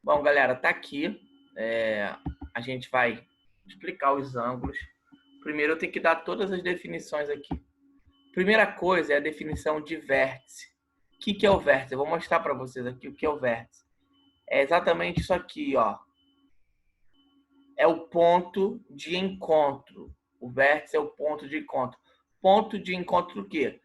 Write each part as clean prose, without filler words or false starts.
Bom, galera, tá aqui. A gente vai explicar os ângulos. Primeiro eu tenho que dar todas as definições aqui. Primeira coisa é a definição de vértice. O que é o vértice? Eu vou mostrar para vocês aqui o que é o vértice. É exatamente isso aqui, ó. É o ponto de encontro. O vértice é o ponto de encontro. Ponto de encontro do quê?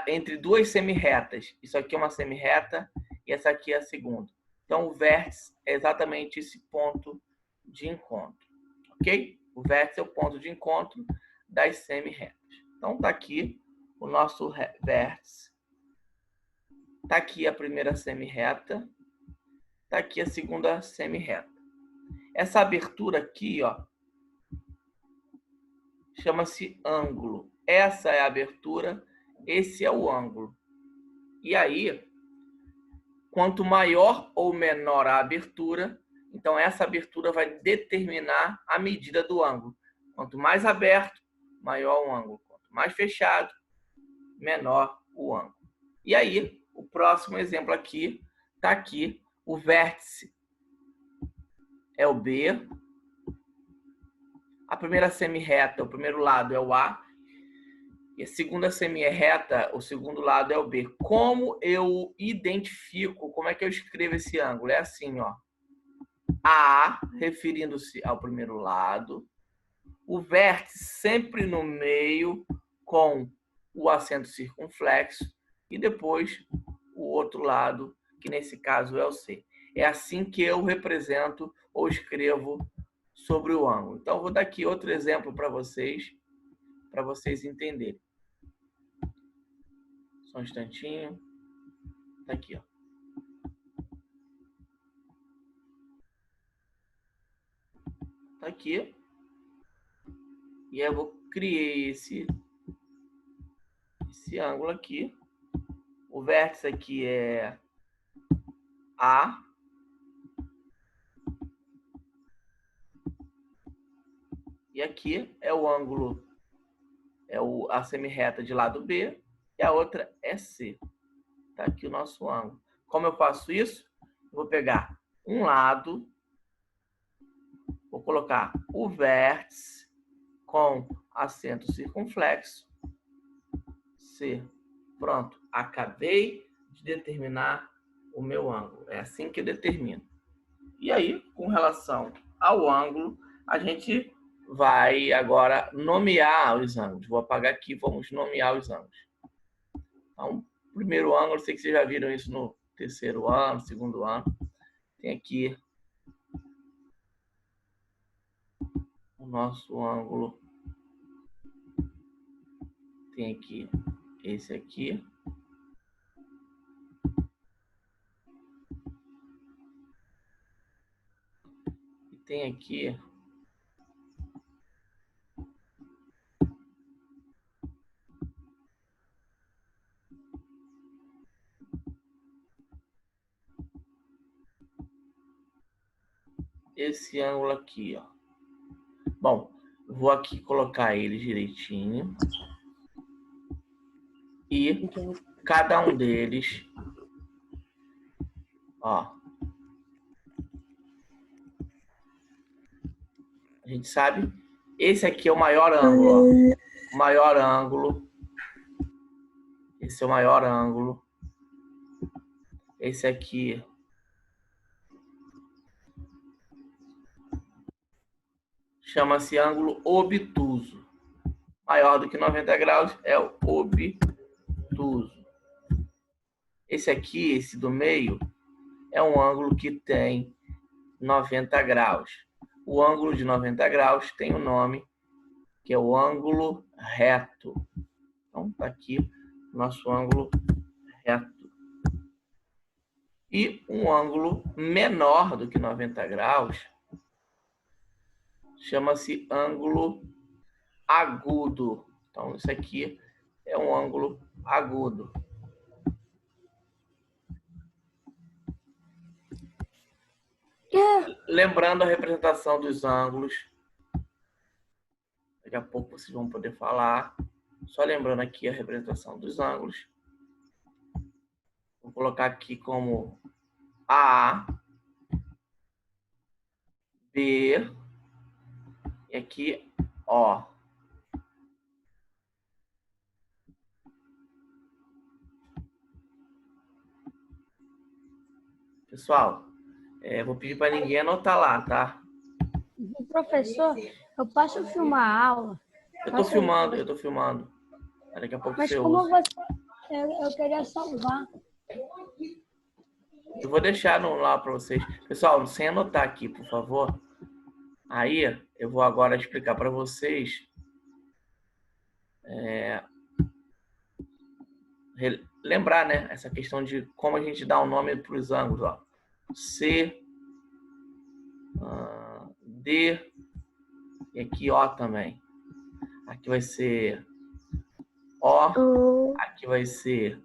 Entre duas semirretas. Isso aqui é uma semirreta e essa aqui é a segunda. Então, o vértice é exatamente esse ponto de encontro. Ok? O vértice é o ponto de encontro das semirretas. Então, está aqui o nosso vértice. Está aqui a primeira semirreta. Está aqui a segunda semirreta. Essa abertura aqui, ó, chama-se ângulo. Essa é a abertura, esse é o ângulo. E aí, quanto maior ou menor a abertura, então essa abertura vai determinar a medida do ângulo. Quanto mais aberto, maior o ângulo. Quanto mais fechado, menor o ângulo. E aí, o próximo exemplo aqui, está aqui, o vértice é o B, a primeira semirreta, o primeiro lado é o A, e a segunda semirreta, o segundo lado é o B. Como eu identifico, como é que eu escrevo esse ângulo? É assim, ó. A, referindo-se ao primeiro lado, o vértice sempre no meio com o acento circunflexo e depois o outro lado, que nesse caso é o C. É assim que eu represento ou escrevo sobre o ângulo. Então, vou dar aqui outro exemplo para vocês entenderem. Só um instantinho. Tá aqui, ó. Tá aqui. E eu vou criar esse ângulo aqui. O vértice aqui é A. E aqui é o ângulo, a semirreta de lado B. E a outra é C. Tá aqui o nosso ângulo. Como eu faço isso? Eu vou pegar um lado, vou colocar o vértice com acento circunflexo, C. Pronto, acabei de determinar o meu ângulo. É assim que eu determino. E aí, com relação ao ângulo, a gente vai agora nomear os ângulos. Vou apagar aqui, vamos nomear os ângulos. Então, primeiro ângulo, sei que vocês já viram isso no terceiro ano, segundo ano. Tem aqui o nosso ângulo. Tem aqui esse aqui. E tem aqui esse ângulo aqui, ó. Bom, vou aqui colocar ele direitinho. E cada um deles, ó, a gente sabe, esse aqui é o maior ângulo, ó. O maior ângulo. Esse é o maior ângulo. Esse aqui chama-se ângulo obtuso. Maior do que 90 graus é o obtuso. Esse aqui, esse do meio, é um ângulo que tem 90 graus. O ângulo de 90 graus tem um nome, que é o ângulo reto. Então, tá aqui o nosso ângulo reto. E um ângulo menor do que 90 graus chama-se ângulo agudo. Então, isso aqui é um ângulo agudo. Lembrando a representação dos ângulos. Daqui a pouco vocês vão poder falar. Só lembrando aqui a representação dos ângulos. Vou colocar aqui como A. B e aqui O. Pessoal, vou pedir para ninguém anotar lá, tá? Professor, eu posso filmar a aula? Eu tô filmando. Daqui a pouco Mas você como usa. eu queria salvar. Eu vou deixar lá para vocês. Pessoal, sem anotar aqui, por favor. Aí, eu vou agora explicar para vocês lembrar, né, essa questão de como a gente dá o nome para os ângulos, ó. C, D e aqui O também. Aqui vai ser O, aqui vai ser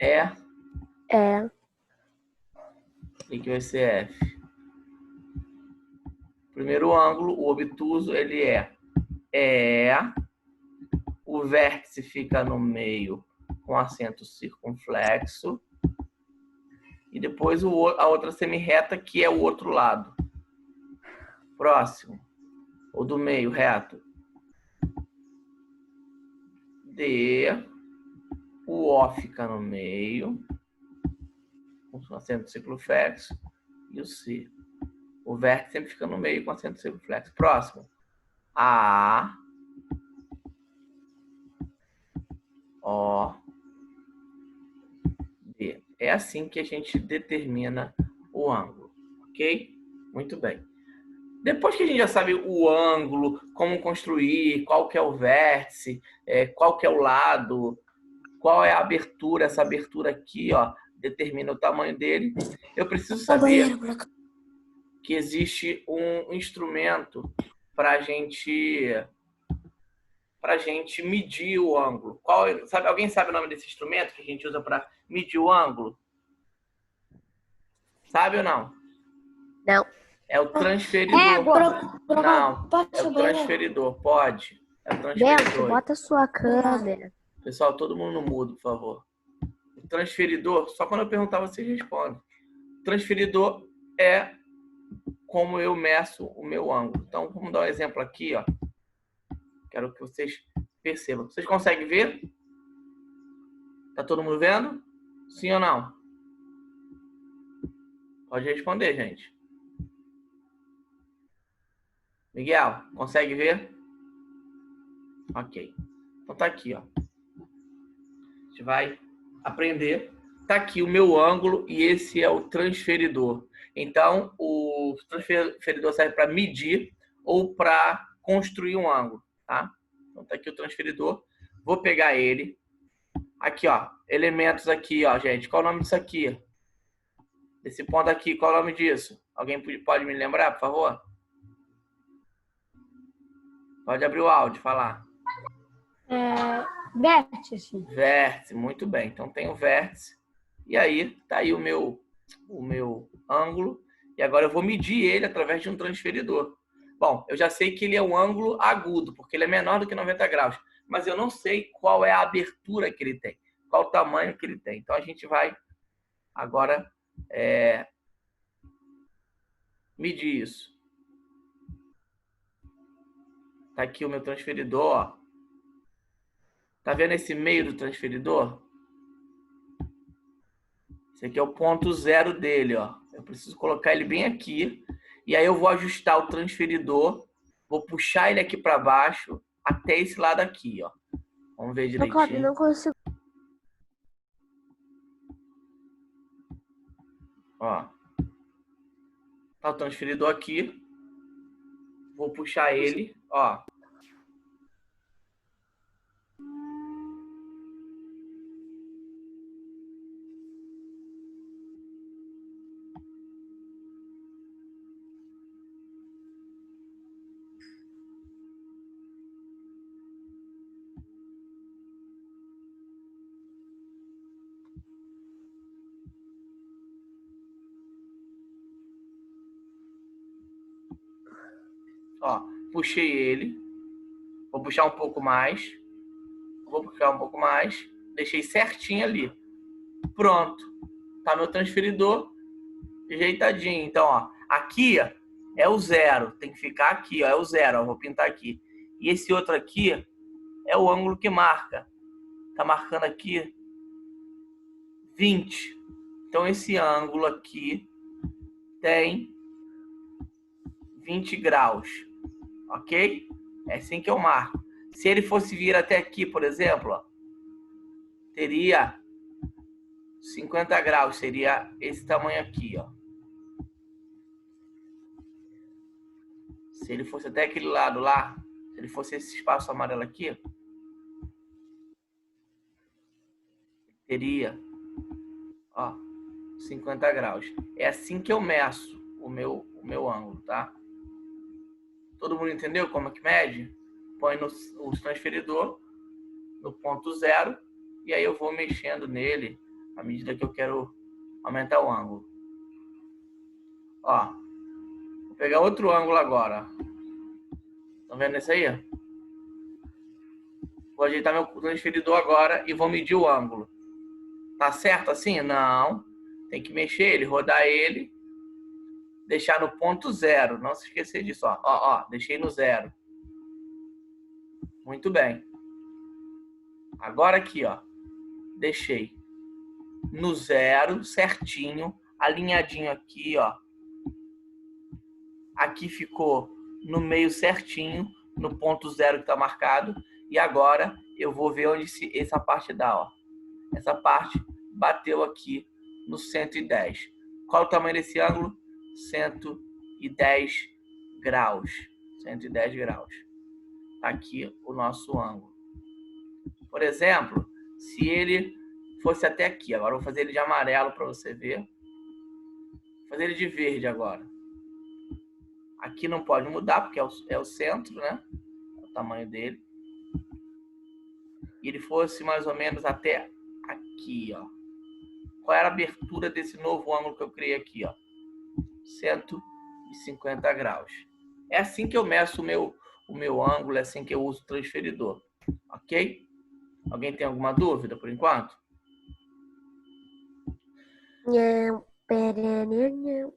E e aqui vai ser F. Primeiro ângulo, o obtuso, ele é E, o vértice fica no meio com acento circunflexo e depois a outra semirreta, que é o outro lado. Próximo, o do meio reto. D, o O fica no meio, com acento circunflexo, e o C. O vértice sempre fica no meio com acento circunflexo. Próximo, A, O, D. É assim que a gente determina o ângulo, ok? Muito bem. Depois que a gente já sabe o ângulo, como construir, qual que é o vértice, qual que é o lado, qual é a abertura, essa abertura aqui, ó, determina o tamanho dele. Eu preciso saber que existe um instrumento para a gente medir o ângulo. Alguém sabe o nome desse instrumento que a gente usa para medir o ângulo? Sabe ou não? Não. É o transferidor. Não, é o transferidor. Pode. É o transferidor. Bento, bota sua câmera. Pessoal, todo mundo no mudo, por favor. O transferidor, só quando eu perguntar vocês respondem. O transferidor é como eu meço o meu ângulo. Então, vamos dar um exemplo aqui, ó. Quero que vocês percebam. Vocês conseguem ver? Tá todo mundo vendo? Sim ou não? Pode responder, gente. Miguel, consegue ver? Ok. Então tá aqui, ó. A gente vai aprender. Tá aqui o meu ângulo e esse é o transferidor. Então, o transferidor serve para medir ou para construir um ângulo, tá? Então tá aqui o transferidor. Vou pegar ele. Aqui, ó. Elementos aqui, ó, gente. Qual é o nome disso aqui? Esse ponto aqui, qual é o nome disso? Alguém pode me lembrar, por favor? Pode abrir o áudio, falar. Vértice. Vértice, muito bem. Então tem o vértice. E aí, tá aí o meu ângulo. E agora eu vou medir ele através de um transferidor. Bom, eu já sei que ele é um ângulo agudo, porque ele é menor do que 90 graus. Mas eu não sei qual é a abertura que ele tem, qual o tamanho que ele tem. Então a gente vai agora medir isso. Tá aqui o meu transferidor, ó. Tá vendo esse meio do transferidor? Esse aqui é o ponto zero dele, ó. Eu preciso colocar ele bem aqui. E aí eu vou ajustar o transferidor. Vou puxar ele aqui para baixo até esse lado aqui, ó. Vamos ver direitinho. Não consigo. Ó. Tá o transferidor aqui. Vou puxar ele, ó. Ó, puxei ele. Vou puxar um pouco mais. Vou puxar um pouco mais. Deixei certinho ali. Pronto. Tá meu transferidor. ajeitadinho. Então, ó, aqui é o 0. Tem que ficar aqui, ó, é o 0. Ó, vou pintar aqui. E esse outro aqui é o ângulo que marca. Tá marcando aqui 20. Então, esse ângulo aqui tem 20 graus. Ok? É assim que eu marco. Se ele fosse vir até aqui, por exemplo, ó, teria 50 graus. Seria esse tamanho aqui, ó. Se ele fosse até aquele lado lá, se ele fosse esse espaço amarelo aqui, teria, ó, 50 graus. É assim que eu meço o meu ângulo, tá? Todo mundo entendeu como é que mede? Põe o transferidor no ponto 0 e aí eu vou mexendo nele à medida que eu quero aumentar o ângulo. Ó, vou pegar outro ângulo agora. Estão vendo isso aí? Vou ajeitar meu transferidor agora e vou medir o ângulo. Tá certo assim? Não. Tem que mexer ele, rodar ele, deixar no ponto 0. Não se esquecer disso. Ó, ó, deixei no 0. Muito bem. Agora aqui, ó. Deixei no 0, certinho, alinhadinho aqui, ó. Aqui ficou no meio certinho, no ponto 0 que está marcado. E agora eu vou ver onde essa parte dá, ó. Essa parte bateu aqui no 110. Qual o tamanho desse ângulo? 110 graus. 110 graus. Tá aqui o nosso ângulo. Por exemplo, se ele fosse até aqui. Agora eu vou fazer ele de amarelo para você ver. Vou fazer ele de verde agora. Aqui não pode mudar, porque é o centro, né? É o tamanho dele. E ele fosse mais ou menos até aqui, ó. Qual era a abertura desse novo ângulo que eu criei aqui, ó? 150 graus. É assim que eu meço o meu ângulo, é assim que eu uso o transferidor. Ok? Alguém tem alguma dúvida por enquanto? Não, pera, não.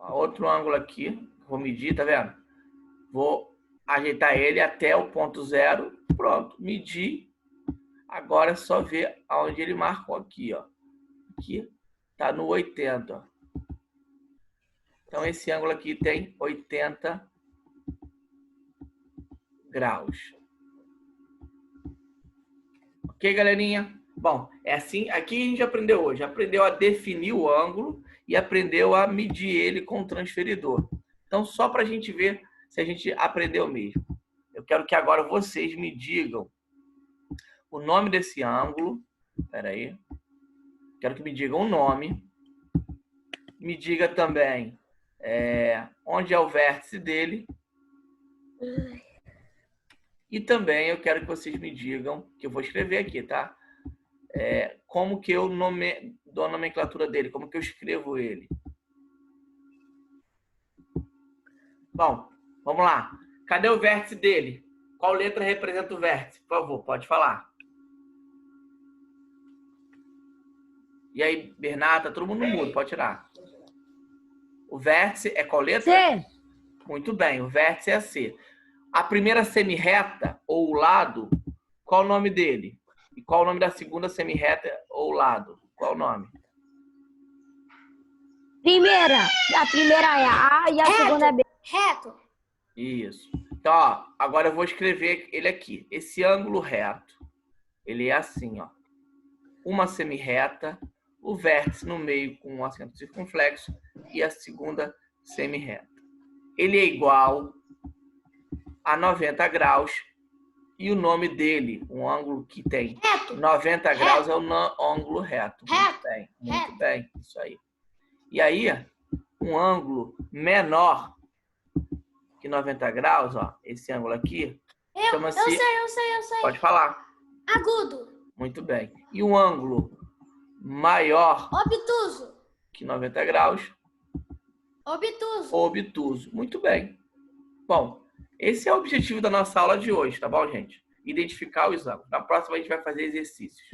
Outro ângulo aqui, vou medir, tá vendo? Vou ajeitar ele até o ponto 0. Pronto, medi. Agora é só ver aonde ele marcou aqui, ó. Aqui tá no 80, ó. Então esse ângulo aqui tem 80 graus. Ok, galerinha? Bom, é assim, aqui a gente aprendeu hoje. Aprendeu a definir o ângulo e aprendeu a medir ele com o transferidor. Então, só para a gente ver se a gente aprendeu mesmo. Eu quero que agora vocês me digam o nome desse ângulo. Espera aí. Quero que me digam o nome. Me diga também onde é o vértice dele. E também eu quero que vocês me digam, que eu vou escrever aqui, tá? Como que eu dou a nomenclatura dele, como que eu escrevo ele. Bom, vamos lá. Cadê o vértice dele? Qual letra representa o vértice? Por favor, pode falar. E aí, Bernardo, todo mundo no mudo, pode tirar. O vértice é qual letra? C. Muito bem, o vértice é a C. A primeira semirreta, ou lado, qual o nome dele? E qual o nome da segunda semirreta, ou lado? Qual o nome? Primeira. A primeira é A e a segunda é B. Reto. Isso. Então, ó, agora eu vou escrever ele aqui. Esse ângulo reto, ele é assim, ó. Uma semirreta, o vértice no meio com um acento circunflexo e a segunda semirreta. Ele é igual a 90 graus e o nome dele, um ângulo que tem Reto. 90 graus é o ângulo reto. Muito bem, muito bem, isso aí. E aí, um ângulo menor que 90 graus, ó, esse ângulo aqui, chama-se... Eu sei. Pode falar. Agudo. Muito bem. E um ângulo maior Obtuso. que 90 graus, Obtuso. obtuso. Muito bem. Bom, esse é o objetivo da nossa aula de hoje, tá bom, gente? Identificar os ângulos. Na próxima a gente vai fazer exercícios.